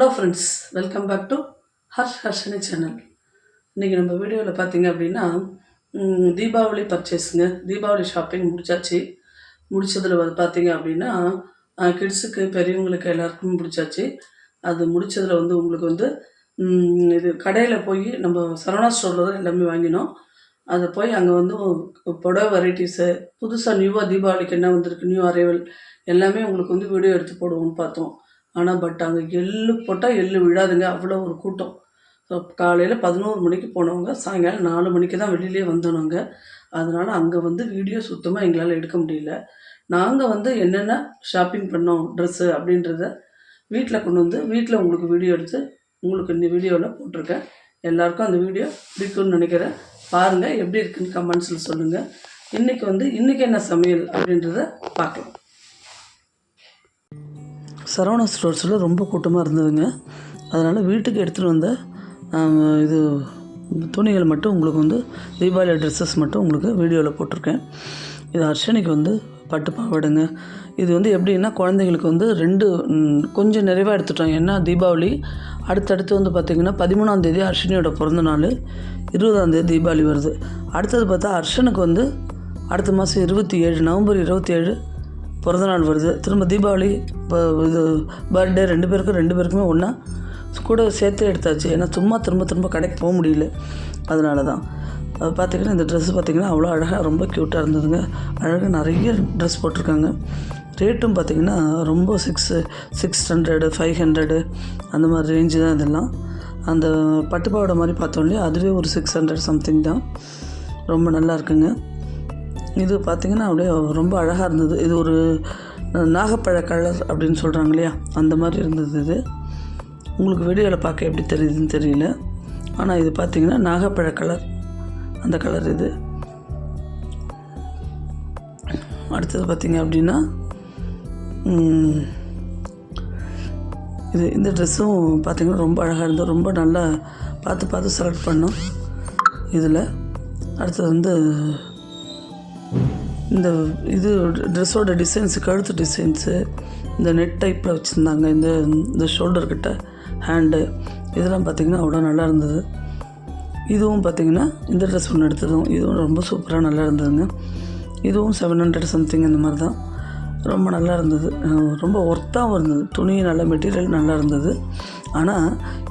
Hello friends, welcome back to Harshini channel. இன்றைக்கி நம்ம வீடியோவில் பார்த்தீங்க அப்படின்னா தீபாவளி பர்ச்சேஸுங்க. தீபாவளி ஷாப்பிங் முடிச்சாச்சு. முடித்ததில் பார்த்தீங்க அப்படின்னா கிட்ஸுக்கு பெரியவங்களுக்கு எல்லாருக்கும் முடிச்சாச்சு. அது முடித்ததில் உங்களுக்கு இது கடையில் போய் நம்ம சரவணா ஸ்டோரில் தான் எல்லாமே வாங்கினோம். அதை போய் அங்கே புடவை வெரைட்டிஸு புதுசாக நியூவாக தீபாவளிக்கு என்ன வந்திருக்கு, நியூ அரைவல் எல்லாமே உங்களுக்கு வீடியோ எடுத்து போடுவோம்னு பார்த்தோம். ஆனால் அங்கே எள்ளு போட்டால் எள்ளு விழாதுங்க, அவ்வளோ ஒரு கூட்டம். ஸோ காலையில் 11 மணிக்கு போனவங்க சாயங்காலம் 4 மணிக்கு தான் வெளியிலே வந்தோங்க. அதனால் அங்கே வீடியோ சுத்தமாக எங்களால் எடுக்க முடியல. நாங்கள் என்னென்ன ஷாப்பிங் பண்ணோம் ட்ரெஸ்ஸு அப்படின்றத வீட்டில் கொண்டு வீட்டில் உங்களுக்கு வீடியோ எடுத்து உங்களுக்கு இந்த வீடியோவில் போட்டிருக்கேன். எல்லாேருக்கும் அந்த வீடியோ பிடிக்கும்னு நினைக்கிறேன். பாருங்கள், எப்படி இருக்குன்னு கமெண்ட்ஸில் சொல்லுங்கள். இன்றைக்கி என்ன சமையல் அப்படின்றத பார்க்கலாம். சரவணா ஸ்டோர்ஸில் ரொம்ப கூட்டமாக இருந்ததுங்க. அதனால் வீட்டுக்கு எடுத்துகிட்டு வந்த இது துணிகள் மட்டும் உங்களுக்கு தீபாவளி ட்ரெஸ்ஸஸ் மட்டும் உங்களுக்கு வீடியோவில் போட்டிருக்கேன். இது ஹர்ஷினிக்கு பட்டு பாவாடைங்க. இது எப்படின்னா குழந்தைங்களுக்கு 2 கொஞ்சம் நிறைவாக எடுத்துட்டோம். ஏன்னா தீபாவளி அடுத்தடுத்து பார்த்திங்கன்னா 13ஆம் தேதி ஹர்ஷினியோட பிறந்த நாள், 20ஆம் தேதி தீபாவளி வருது. அடுத்தது பார்த்தா ஹர்ஷனுக்கு அடுத்த மாதம் 27 நவம்பர் 27 பிறந்தநாள் வருது. திரும்ப தீபாவளி இது பர்த்டே 2 பேருக்குமே ஒன்றா கூட சேர்த்து எடுத்தாச்சு. ஏன்னா சும்மா திரும்ப கடைக்கு போக முடியல. அதனால தான் அது பார்த்திங்கன்னா இந்த ட்ரெஸ்ஸு பார்த்திங்கன்னா அவ்வளோ அழகாக ரொம்ப க்யூட்டாக இருந்ததுங்க. அழகாக நிறைய ட்ரெஸ் போட்டிருக்காங்க. ரேட்டும் பார்த்திங்கன்னா ரொம்ப 600 500 அந்த மாதிரி ரேஞ்சு தான். இதெல்லாம் அந்த பட்டுப்பாவோட மாதிரி பார்த்தோம் இல்லையா, அதுவே ஒரு 600 சம்திங் தான். ரொம்ப நல்லா இருக்குங்க. இது பார்த்திங்கன்னா அப்படியே ரொம்ப அழகாக இருந்தது. இது ஒரு நாகப்பழ கலர் அப்படின்னு சொல்கிறாங்க இல்லையா, அந்த மாதிரி இருந்தது. இது உங்களுக்கு வீடியோவில் பார்க்க எப்படி தெரியுதுன்னு தெரியல. ஆனால் இது பார்த்திங்கன்னா நாகப்பழ கலர், அந்த கலர் இது. அடுத்தது பார்த்திங்க அப்படின்னா இந்த ட்ரெஸ்ஸும் பார்த்திங்கன்னா ரொம்ப அழகாக இருந்தது. ரொம்ப நல்லா பார்த்து செலக்ட் பண்ணோம். இதில் அடுத்தது இந்த இது ட்ரெஸ்ஸோட டிசைன்ஸு, கழுத்து டிசைன்ஸு, இந்த நெட் டைப்பில் வச்சுருந்தாங்க. இந்த ஷோல்டர்கிட்ட ஹேண்டு இதெல்லாம் பார்த்திங்கன்னா அவ்வளோ நல்லா இருந்தது. இதுவும் பார்த்திங்கன்னா இந்த ட்ரெஸ் ஒன்று எடுத்ததும் இதுவும் ரொம்ப சூப்பராக நல்லா இருந்ததுங்க. இதுவும் 700 சம்திங் இந்த மாதிரி தான். ரொம்ப நல்லா இருந்தது. ரொம்ப ஒர்த்தாகவும் இருந்தது. துணி நல்ல மெட்டீரியல் நல்லா இருந்தது. ஆனால்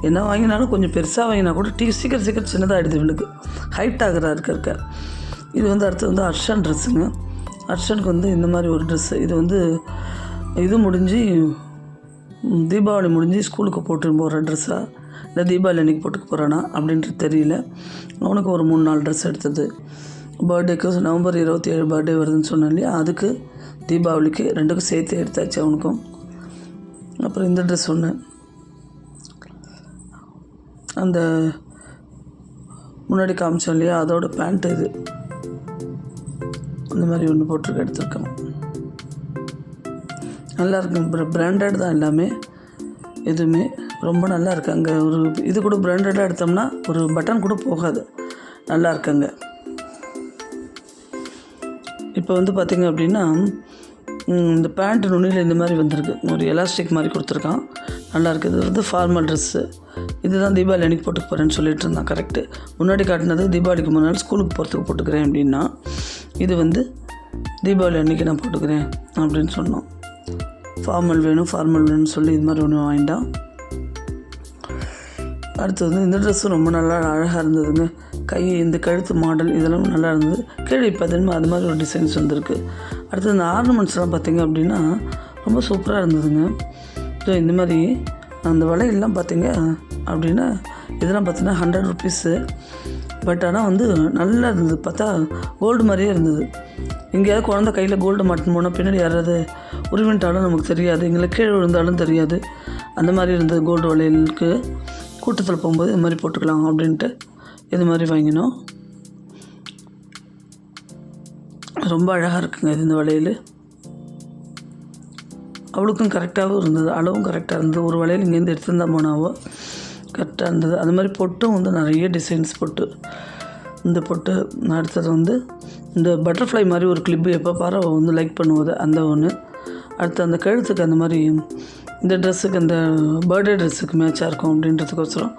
என்ன வாங்கினாலும் கொஞ்சம் பெருசாக வாங்கினா கூட சீக்கிரம் சின்னதாகிடுது. இவளுக்கு ஹைட் ஆகிறா இருக்க. இது அடுத்து ஹர்ஷன் ட்ரெஸ்ஸுங்க. ஹர்ஷனுக்கு இந்த மாதிரி ஒரு ட்ரெஸ்ஸு. இது இது முடிஞ்சு தீபாவளி முடிஞ்சு ஸ்கூலுக்கு போட்டு போகிற ட்ரெஸ்ஸாக இல்லை தீபாவளி அன்றைக்கி போட்டுக்க போகிறானா அப்படின்ட்டு தெரியல. அவனுக்கு ஒரு 3-4 ட்ரெஸ் எடுத்தது. பர்த்டேக்கு நவம்பர் 27 பர்த்டே வருதுன்னு சொன்னேன் இல்லையா, அதுக்கு தீபாவளிக்கு 2க்கும் சேர்த்து எடுத்தாச்சு அவனுக்கும். அப்புறம் இந்த ட்ரெஸ் ஒன்று, அந்த முன்னாடி காமிச்சோம் இல்லையா, அதோட பேண்ட்டு இது இந்த மாதிரி ஒன்று போட்டிருக்க எடுத்துருக்கோம். நல்லா இருக்கு. பிராண்டட் தான் எல்லாமே, எதுவுமே ரொம்ப நல்லா இருக்குது. அங்கே ஒரு இது கூட பிராண்டடாக எடுத்தோம்னா ஒரு பட்டன் கூட போகாது. நல்லா இருக்குங்க. இப்போ பார்த்திங்க அப்படின்னா இந்த பேண்ட்டு நுனியில் இந்த மாதிரி வந்திருக்கு. ஒரு எலாஸ்டிக் மாதிரி கொடுத்துருக்கான். நல்லா இருக்குது. இது ஃபார்மல் ட்ரெஸ்ஸு. இதுதான் தீபாவளி அன்றைக்கி போட்டுக்க போகிறேன்னு சொல்லிட்டு இருந்தான். கரெக்டு. முன்னாடி காட்டினது தீபாவளிக்கு முன்னாடி ஸ்கூலுக்கு போகிறதுக்கு போட்டுக்கிறேன் அப்படின்னா, இது தீபாவளி அன்றைக்கி நான் போட்டுக்கிறேன் அப்படின்னு சொன்னோம். ஃபார்மல் வேணும்னு சொல்லி இது மாதிரி ஒன்று வாங்கிட்டான். அடுத்து இந்த ட்ரெஸ்ஸும் ரொம்ப நல்லா அழகாக இருந்ததுங்க. இந்த கழுத்து மாடல் இதெல்லாம் நல்லா இருந்தது. கீழே இப்போ அது மாதிரி ஒரு டிசைன்ஸ் வந்திருக்கு. அடுத்து இந்த ஆர்னமெண்ட்ஸ்லாம் பார்த்திங்க அப்படின்னா ரொம்ப சூப்பராக இருந்ததுங்க. ஸோ இந்த மாதிரி அந்த வளையல்லாம் பார்த்திங்க அப்படின்னா இதெல்லாம் பார்த்திங்கன்னா 100 ருபீஸு. பட் ஆனால் நல்லா இருந்தது. பார்த்தா கோல்டு மாதிரியே இருந்தது. எங்கேயாவது குழந்தை கையில் கோல்டு மாட்டின்னு போனால் பின்னாடி யாராவது உருவின்ட்டாலும் நமக்கு தெரியாது, எங்களை கீழே விழுந்தாலும் தெரியாது. அந்த மாதிரி இருந்தது. கோல்டு வளையலுக்கு கூட்டத்தில் போகும்போது இது மாதிரி போட்டுக்கலாம் அப்படின்ட்டு இது மாதிரி வாங்கினோம். ரொம்ப அழகாக இருக்குங்க இந்த வளையல். அவளுக்கும் கரெக்டாகவும் இருந்தது. அளவும் கரெக்டாக இருந்தது. ஒரு வளையல் இங்கேருந்து எடுத்துருந்தா போனாவோ கரெக்டாக இருந்தது. அது மாதிரி பொட்டும் நிறைய டிசைன்ஸ் பொட்டு. இந்த பொட்டு அடுத்தது இந்த பட்டர்ஃப்ளை மாதிரி ஒரு கிளிப்பு எப்போ பாரு லைக் பண்ணுவது அந்த ஒன்று. அடுத்து அந்த கழுத்துக்கு அந்த மாதிரி இந்த ட்ரெஸ்ஸுக்கு இந்த பர்த்டே ட்ரெஸ்ஸுக்கு மேட்சாக இருக்கும் அப்படின்றதுக்கோசரம்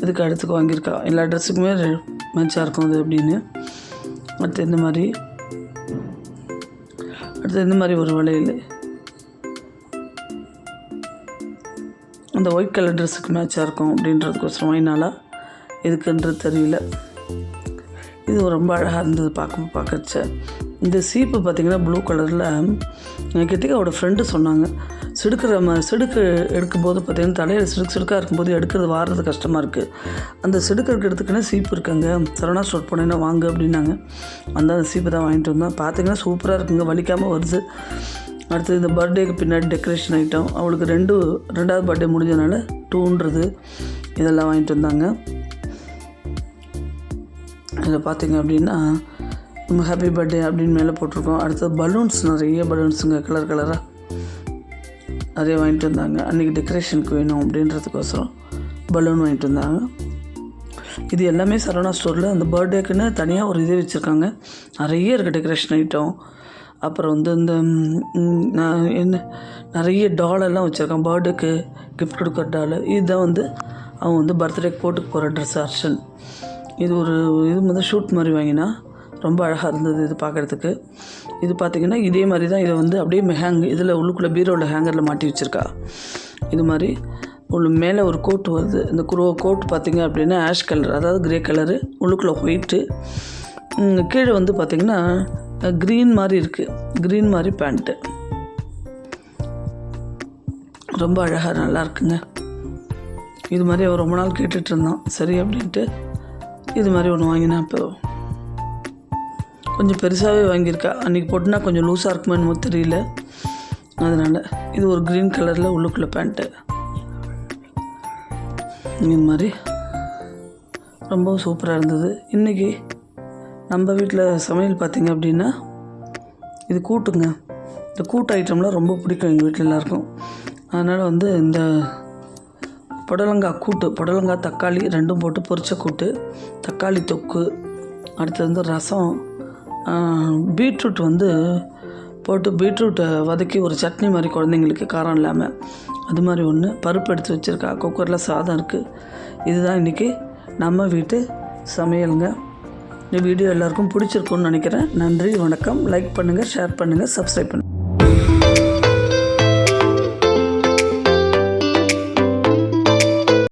இதுக்கு அடுத்துக்கு வாங்கியிருக்கா. எல்லா ட்ரெஸ்ஸுக்குமே மேட்சாக இருக்கும் அது அப்படின்னு. அடுத்து இந்த மாதிரி ஒரு வளையல் அந்த ஒயிட் கலர் ட்ரெஸ்ஸுக்கு மேட்சாக இருக்கும் அப்படின்றதுக்கோசரம் வாங்கினாலா எதுக்குன்றது தெரியல. இது ரொம்ப அழகாக இருந்தது பார்க்கச்ச. இந்த சீப்பு பார்த்திங்கன்னா ப்ளூ கலரில் கிட்டக்காவோட ஃப்ரெண்டு சொன்னாங்க, செடுக்கு எடுக்கும்போது பார்த்திங்கன்னா தலையில் சிடுக்காக இருக்கும்போது எடுக்கிறது வாடுறது கஷ்டமாக இருக்குது, அந்த செடுக்கு எடுக்கிறதுக்குன்னு சீப்பு இருக்குங்க, சரவணா ஸ்டோர் போனேன்னா வாங்க அப்படின்னாங்க. அந்த சீப்பு தான் வாங்கிட்டு வந்தோம். பார்த்திங்கன்னா சூப்பராக இருக்குங்க, வலிக்காமல் வருது. அடுத்து இந்த பர்த்டேக்கு பின்னாடி டெக்கரேஷன் ஐட்டம், அவளுக்கு ரெண்டாவது பர்த்டே முடிஞ்சதுனால 200 இதெல்லாம் வாங்கிட்டு வந்தாங்க. இதில் பார்த்திங்க அப்படின்னா நம்ம ஹாப்பி பர்த்டே அப்படின்னு மேலே போட்டிருக்கோம். அடுத்தது பலூன்ஸ், நிறைய பலூன்ஸுங்க கலர் கலராக நிறைய வாங்கிட்டு வந்தாங்க. அன்றைக்கி டெக்கரேஷனுக்கு வேணும் அப்படின்றதுக்கோசரம் பலூன் வாங்கிட்டு வந்தாங்க. இது எல்லாமே சரவணா ஸ்டோரில் அந்த பர்த்டேக்குன்னு தனியாக ஒரு இது வச்சுருக்காங்க. நிறைய இருக்குது டெக்கரேஷன் ஐட்டம். அப்புறம் வந்து இந்த நிறைய டாலெல்லாம் வச்சுருக்கான், பர்த்டேக்கு கிஃப்ட் கொடுக்குற டால். இதுதான் வந்து அவன் வந்து பர்த்டேக்கு போட்டுக்கு போகிற ட்ரெஸ் அர்ஷன். இது வந்து ஷூட் மாதிரி வாங்கினா ரொம்ப அழகாக இருந்தது இது பார்க்குறதுக்கு. இது பார்த்திங்கன்னா இதே மாதிரி தான், இதை வந்து அப்படியே இதில் உள்ளுக்குள்ளே பீரோவில் ஹேங்கரில் மாட்டி வச்சுருக்கா. இது மாதிரி மேலே ஒரு கோட் வருது. இந்த கோட் பார்த்திங்க அப்படின்னா ஆஷ் கலர், அதாவது கிரே கலரு, உள்ளுக்குள்ளே ஒயிட்டு, கீழே வந்து பார்த்திங்கன்னா க்ரீன் மாதிரி இருக்குது, க்ரீன் மாதிரி பேண்ட்டு. ரொம்ப அழகாக நல்லா இருக்குங்க. இது மாதிரி அவன் ரொம்ப நாள் கேட்டுட்டு இருந்தான், சரி அப்படின்ட்டு இது மாதிரி ஒன்று வாங்கினா. இப்போ கொஞ்சம் பெருசாகவே வாங்கியிருக்கா. அன்றைக்கி போட்டுனா கொஞ்சம் லூஸாக இருக்குமோ என்னமோ தெரியல, அதனால் இது ஒரு க்ரீன் கலரில் உள்ளுக்குள்ளே பேண்ட்டு. இது மாதிரி ரொம்ப சூப்பராக இருந்தது. இன்றைக்கி நம்ம வீட்டில் சமையல் பார்த்திங்க அப்படின்னா இது கூட்டுங்க. இந்த கூட்டு ஐட்டம்லாம் ரொம்ப பிடிக்கும் எங்கள் வீட்டில் எல்லாருக்கும். அதனால் வந்து இந்த புடலங்காய் தக்காளி ரெண்டும் போட்டு பொரிச்ச கூட்டு, தக்காளி தொக்கு, அடுத்தது வந்து ரசம், பீட்ரூட் வந்து போட்டு பீட்ரூட்டை வதக்கி ஒரு சட்னி மாதிரி குழந்தைங்களுக்கு காரம் இல்லாமல் அது மாதிரி ஒன்று, பருப்பு எடுத்து வச்சுருக்கா, குக்கரில் சாதம் இருக்குது. இதுதான் இன்றைக்கி நம்ம வீட்டு சமையலுங்க. இந்த வீடியோ எல்லாருக்கும் பிடிச்சிருக்குன்னு நினைக்கிறேன். நன்றி, வணக்கம். லைக் பண்ணுங்கள், ஷேர் பண்ணுங்கள், சப்ஸ்கிரைப் பண்ணுங்கள்.